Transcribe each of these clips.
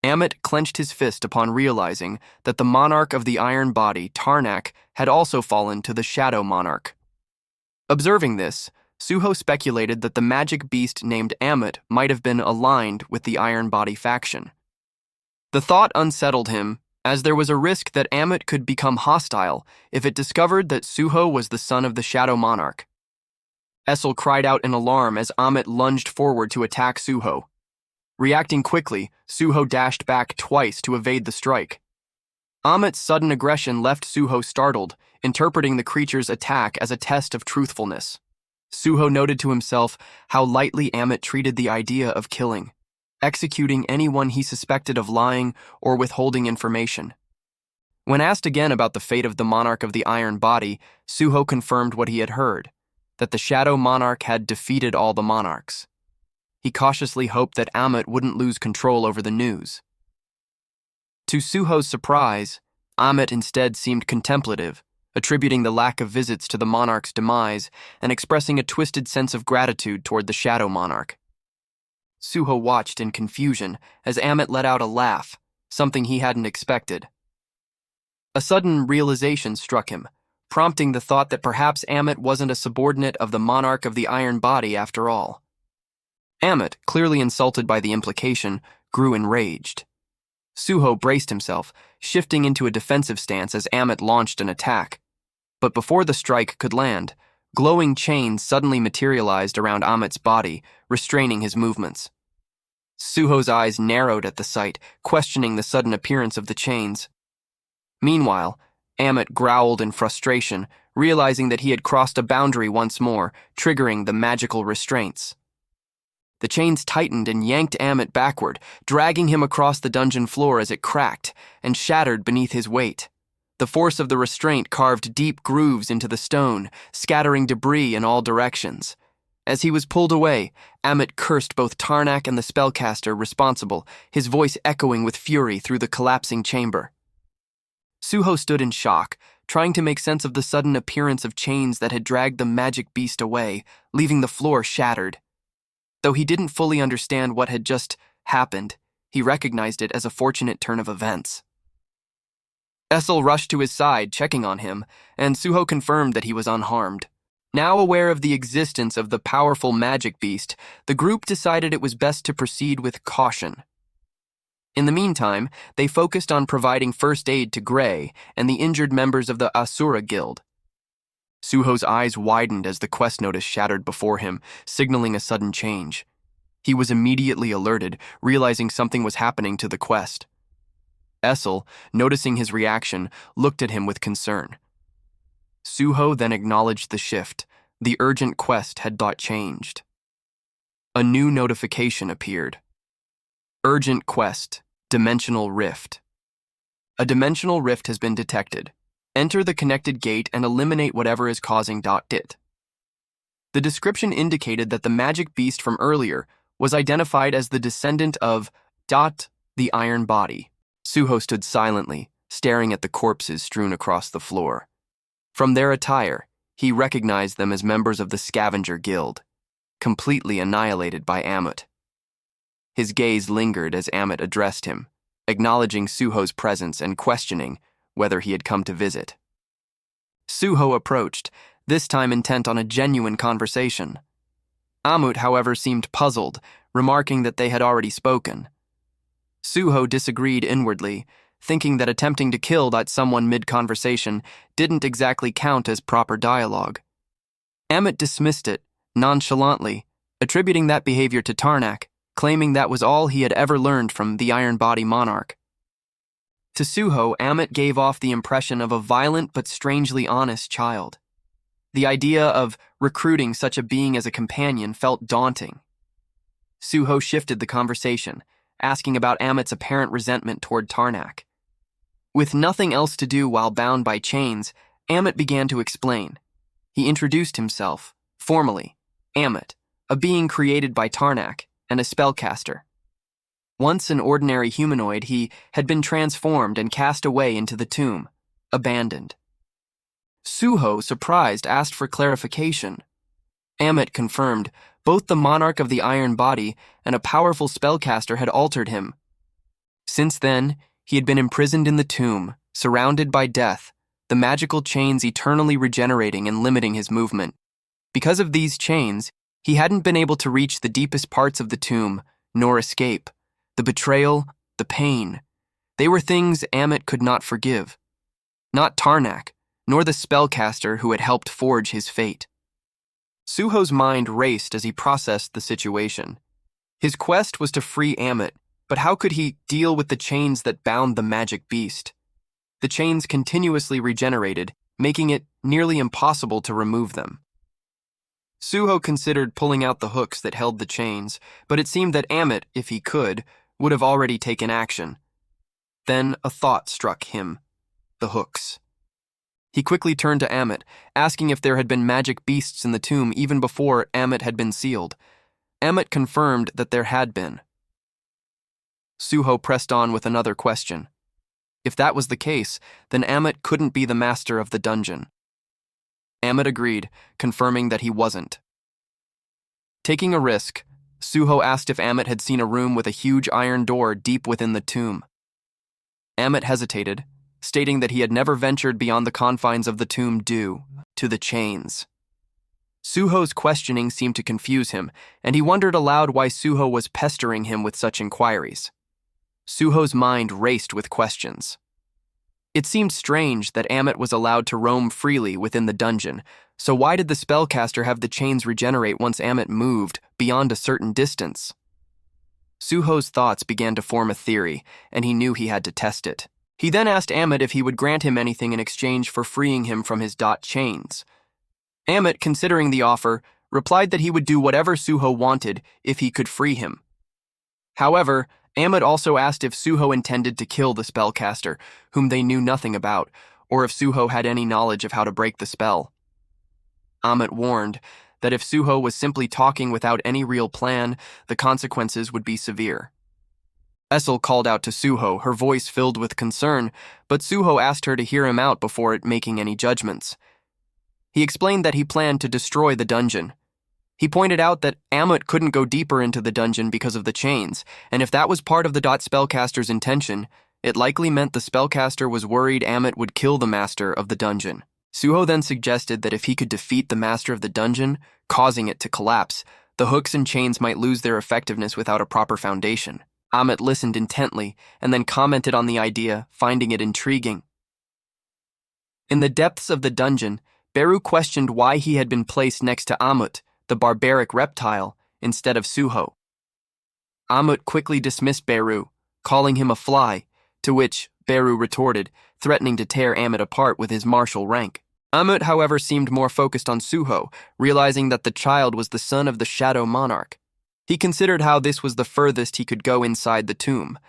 Amit clenched his fist upon realizing that the monarch of the iron body, Tarnak, had also fallen to the Shadow Monarch. Observing this, Suho speculated that the magic beast named Amit might have been aligned with the iron body faction. The thought unsettled him, as there was a risk that Amit could become hostile if it discovered that Suho was the son of the Shadow Monarch. Essel cried out in alarm as Amit lunged forward to attack Suho. Reacting quickly, Suho dashed back twice to evade the strike. Amit's sudden aggression left Suho startled, interpreting the creature's attack as a test of truthfulness. Suho noted to himself how lightly Amit treated the idea of killing, executing anyone he suspected of lying or withholding information. When asked again about the fate of the monarch of the iron body, Suho confirmed what he had heard, that the Shadow Monarch had defeated all the monarchs. He cautiously hoped that Amit wouldn't lose control over the news. To Suho's surprise, Amit instead seemed contemplative, attributing the lack of visits to the monarch's demise and expressing a twisted sense of gratitude toward the Shadow Monarch. Suho watched in confusion as Amit let out a laugh, something he hadn't expected. A sudden realization struck him, prompting the thought that perhaps Amit wasn't a subordinate of the monarch of the iron body after all. Amit, clearly insulted by the implication, grew enraged. Suho braced himself, shifting into a defensive stance as Amit launched an attack. But before the strike could land, glowing chains suddenly materialized around Amit's body, restraining his movements. Suho's eyes narrowed at the sight, questioning the sudden appearance of the chains. Meanwhile, Amit growled in frustration, realizing that he had crossed a boundary once more, triggering the magical restraints. The chains tightened and yanked Amit backward, dragging him across the dungeon floor as it cracked and shattered beneath his weight. The force of the restraint carved deep grooves into the stone, scattering debris in all directions. As he was pulled away, Amit cursed both Tarnak and the spellcaster responsible, his voice echoing with fury through the collapsing chamber. Suho stood in shock, trying to make sense of the sudden appearance of chains that had dragged the magic beast away, leaving the floor shattered. Though he didn't fully understand what had just happened, he recognized it as a fortunate turn of events. Essel rushed to his side, checking on him, and Suho confirmed that he was unharmed. Now aware of the existence of the powerful magic beast, the group decided it was best to proceed with caution. In the meantime, they focused on providing first aid to Gray and the injured members of the Asura Guild. Suho's eyes widened as the quest notice shattered before him, signaling a sudden change. He was immediately alerted, realizing something was happening to the quest. Essel, noticing his reaction, looked at him with concern. Suho then acknowledged the shift. The urgent quest had not changed. A new notification appeared. Urgent quest, Dimensional Rift. A dimensional rift has been detected. Enter the connected gate and eliminate whatever is causing .dit. The description indicated that the magic beast from earlier was identified as the descendant of the iron body. Suho stood silently, staring at the corpses strewn across the floor. From their attire, he recognized them as members of the Scavenger Guild, completely annihilated by Amit. His gaze lingered as Amit addressed him, acknowledging Suho's presence and questioning whether he had come to visit. Suho approached, this time intent on a genuine conversation. Amit, however, seemed puzzled, remarking that they had already spoken. Suho disagreed inwardly, thinking that attempting to kill that someone mid-conversation didn't exactly count as proper dialogue. Amit dismissed it, nonchalantly, attributing that behavior to Tarnak, claiming that was all he had ever learned from the Iron Body Monarch. To Suho, Amit gave off the impression of a violent but strangely honest child. The idea of recruiting such a being as a companion felt daunting. Suho shifted the conversation, asking about Amit's apparent resentment toward Tarnak. With nothing else to do while bound by chains, Amit began to explain. He introduced himself, formally, Amit, a being created by Tarnak and a spellcaster. Once an ordinary humanoid, he had been transformed and cast away into the tomb, abandoned. Suho, surprised, asked for clarification. Amit confirmed both the monarch of the iron body and a powerful spellcaster had altered him. Since then, he had been imprisoned in the tomb, surrounded by death, the magical chains eternally regenerating and limiting his movement. Because of these chains, he hadn't been able to reach the deepest parts of the tomb, nor escape. The betrayal, the pain. They were things Amit could not forgive. Not Tarnak, nor the spellcaster who had helped forge his fate. Suho's mind raced as he processed the situation. His quest was to free Amit, but how could he deal with the chains that bound the magic beast? The chains continuously regenerated, making it nearly impossible to remove them. Suho considered pulling out the hooks that held the chains, but it seemed that Amit, if he could, would have already taken action. Then a thought struck him. The hooks. He quickly turned to Amit, asking if there had been magic beasts in the tomb even before Amit had been sealed. Amit confirmed that there had been. Suho pressed on with another question. If that was the case, then Amit couldn't be the master of the dungeon. Amit agreed, confirming that he wasn't. Taking a risk, Suho asked if Amit had seen a room with a huge iron door deep within the tomb. Amit hesitated, stating that he had never ventured beyond the confines of the tomb due to the chains. Suho's questioning seemed to confuse him, and he wondered aloud why Suho was pestering him with such inquiries. Suho's mind raced with questions. It seemed strange that Amit was allowed to roam freely within the dungeon, so why did the spellcaster have the chains regenerate once Amit moved beyond a certain distance? Suho's thoughts began to form a theory, and he knew he had to test it. He then asked Amit if he would grant him anything in exchange for freeing him from his chains. Amit, considering the offer, replied that he would do whatever Suho wanted if he could free him. However, Amit also asked if Suho intended to kill the spellcaster, whom they knew nothing about, or if Suho had any knowledge of how to break the spell. Amit warned that if Suho was simply talking without any real plan, the consequences would be severe. Essel called out to Suho, her voice filled with concern, but Suho asked her to hear him out before making any judgments. He explained that he planned to destroy the dungeon. He pointed out that Amit couldn't go deeper into the dungeon because of the chains, and if that was part of the spellcaster's intention, it likely meant the spellcaster was worried Amit would kill the master of the dungeon. Suho then suggested that if he could defeat the master of the dungeon, causing it to collapse, the hooks and chains might lose their effectiveness without a proper foundation. Amit listened intently and then commented on the idea, finding it intriguing. In the depths of the dungeon, Beru questioned why he had been placed next to Amut, the barbaric reptile, instead of Suho. Amut quickly dismissed Beru, calling him a fly, to which Beru retorted, threatening to tear Amit apart with his martial rank. Amut, however, seemed more focused on Suho, realizing that the child was the son of the Shadow Monarch. He considered how this was the furthest he could go inside the tomb.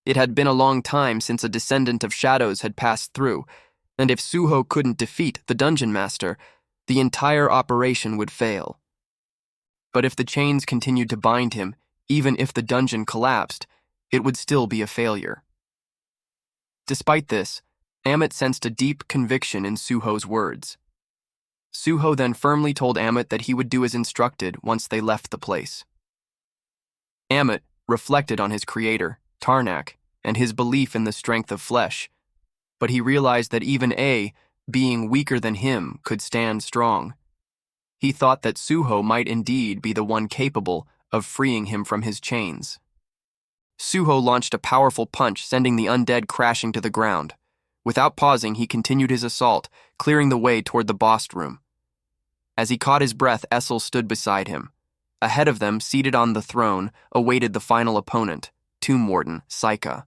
It had been a long time since a descendant of shadows had passed through, and if Suho couldn't defeat the dungeon master, the entire operation would fail. But if the chains continued to bind him, even if the dungeon collapsed, it would still be a failure. Despite this, Amit sensed a deep conviction in Suho's words. Suho then firmly told Amit that he would do as instructed once they left the place. Amit reflected on his creator, Tarnak, and his belief in the strength of flesh, but he realized that even being weaker than him, could stand strong. He thought that Suho might indeed be the one capable of freeing him from his chains. Suho launched a powerful punch, sending the undead crashing to the ground. Without pausing, he continued his assault, clearing the way toward the boss room. As he caught his breath, Essel stood beside him. Ahead of them, seated on the throne, awaited the final opponent, Tomb Warden, Saika.